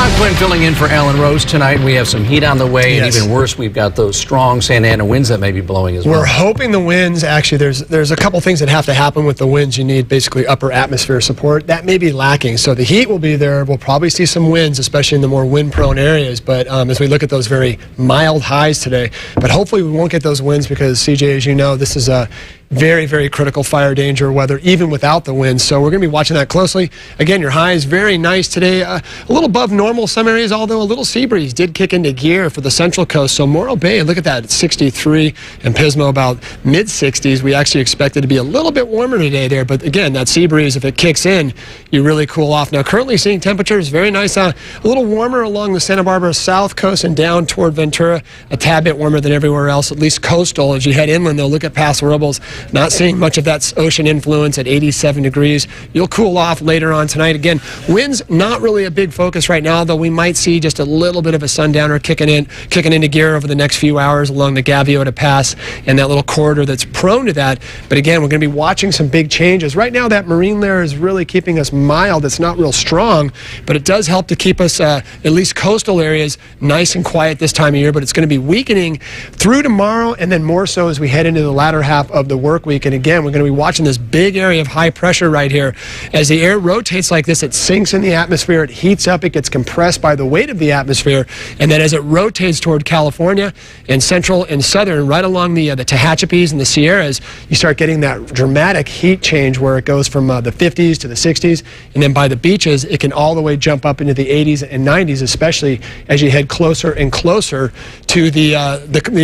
Sean Quinn filling in for Alan Rose tonight. We have some heat on the way, and even worse, we've got those strong Santa Ana winds that may be blowing as well. We're hoping the winds, actually, there's a couple things that have to happen with the winds. You need basically upper atmosphere support. That may be lacking. So the heat will be there. We'll probably see some winds, especially in the more wind-prone areas. But as we look at those very mild highs today, but hopefully we won't get those winds because, CJ, as you know, this is a very, very critical fire danger weather, even without the winds. So we're going to be watching that closely. Again, your high is very nice today. A little above normal some areas, although a little sea breeze did kick into gear for the Central Coast. So Morro Bay, look at that, it's 63, and Pismo about mid-60s. We actually expect it to be a little bit warmer today there, but again, that sea breeze, if it kicks in, you really cool off. Now, currently seeing temperatures very nice, a little warmer along the Santa Barbara South Coast and down toward Ventura, a tad bit warmer than everywhere else, at least coastal. As you head inland, though, look at Paso Robles. Not seeing much of that ocean influence at 87 degrees. You'll cool off later on tonight. Again, winds not really a big focus right now, though we might see just a little bit of a sundowner kicking into gear over the next few hours along the Gaviota Pass and that little corridor that's prone to that. But again, we're going to be watching some big changes. Right now, that marine layer is really keeping us mild. It's not real strong, but it does help to keep us, at least coastal areas, nice and quiet this time of year. But it's going to be weakening through tomorrow and then more so as we head into the latter half of the work week. And again, we're going to be watching this big area of high pressure right here. As the air rotates like this, it sinks in the atmosphere, it heats up, it gets compressed by the weight of the atmosphere, and then as it rotates toward California and central and southern, right along the Tehachapis and the Sierras, you start getting that dramatic heat change where it goes from the 50s to the 60s, and then by the beaches, it can all the way jump up into the 80s and 90s, especially as you head closer and closer to the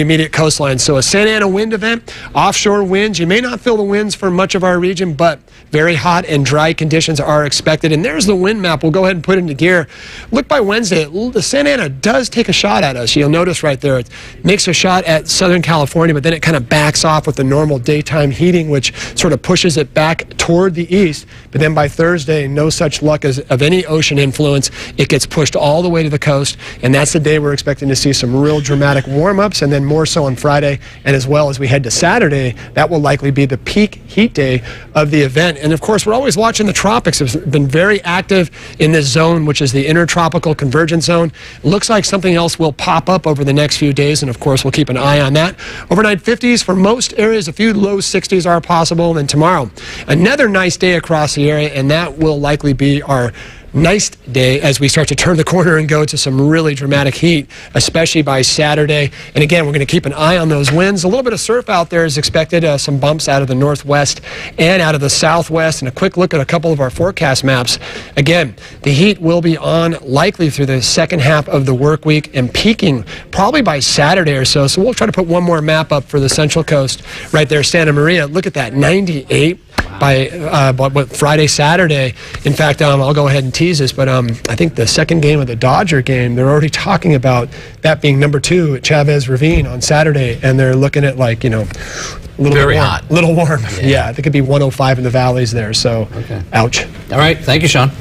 immediate coastline. So a Santa Ana wind event, offshore winds. You may not feel the winds for much of our region, but very hot and dry conditions are expected. And there's the wind map. We'll go ahead and put it into gear. Look, by Wednesday, the Santa Ana does take a shot at us. You'll notice right there, it makes a shot at Southern California, but then it kind of backs off with the normal daytime heating, which sort of pushes it back toward the east. But then by Thursday, no such luck of any ocean influence. It gets pushed all the way to the coast, and that's the day we're expecting to see some real dramatic warm-ups, and then more so on Friday, and as well as we head to Saturday, that will likely be the peak heat day of the event. And of course, we're always watching the tropics. It's been very active in this zone, which is the intertropical convergence zone. Looks like something else will pop up over the next few days, and of course, we'll keep an eye on that. Overnight 50s for most areas, a few low 60s are possible. And then tomorrow, another nice day across the area, and that will likely be our nice day as we start to turn the corner and go to some really dramatic heat, especially by Saturday. And again, we're going to keep an eye on those winds. A little bit of surf out there is expected, some bumps out of the northwest and out of the southwest. And a quick look at a couple of our forecast maps. Again, the heat will be on likely through the second half of the work week and peaking probably by Saturday or so. So we'll try to put one more map up for the Central Coast right there, Santa Maria. Look at that, 98 by Friday, Saturday. In fact, I'll go ahead and tease this, but I think the second game of the Dodger game, they're already talking about that being number 2 at Chavez Ravine on Saturday, and they're looking at, like, you know, a little very bit warm, hot. little warm. Yeah, I think it'd be 105 in the valleys there. So, ouch. All right, thank you, Sean.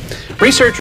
Research.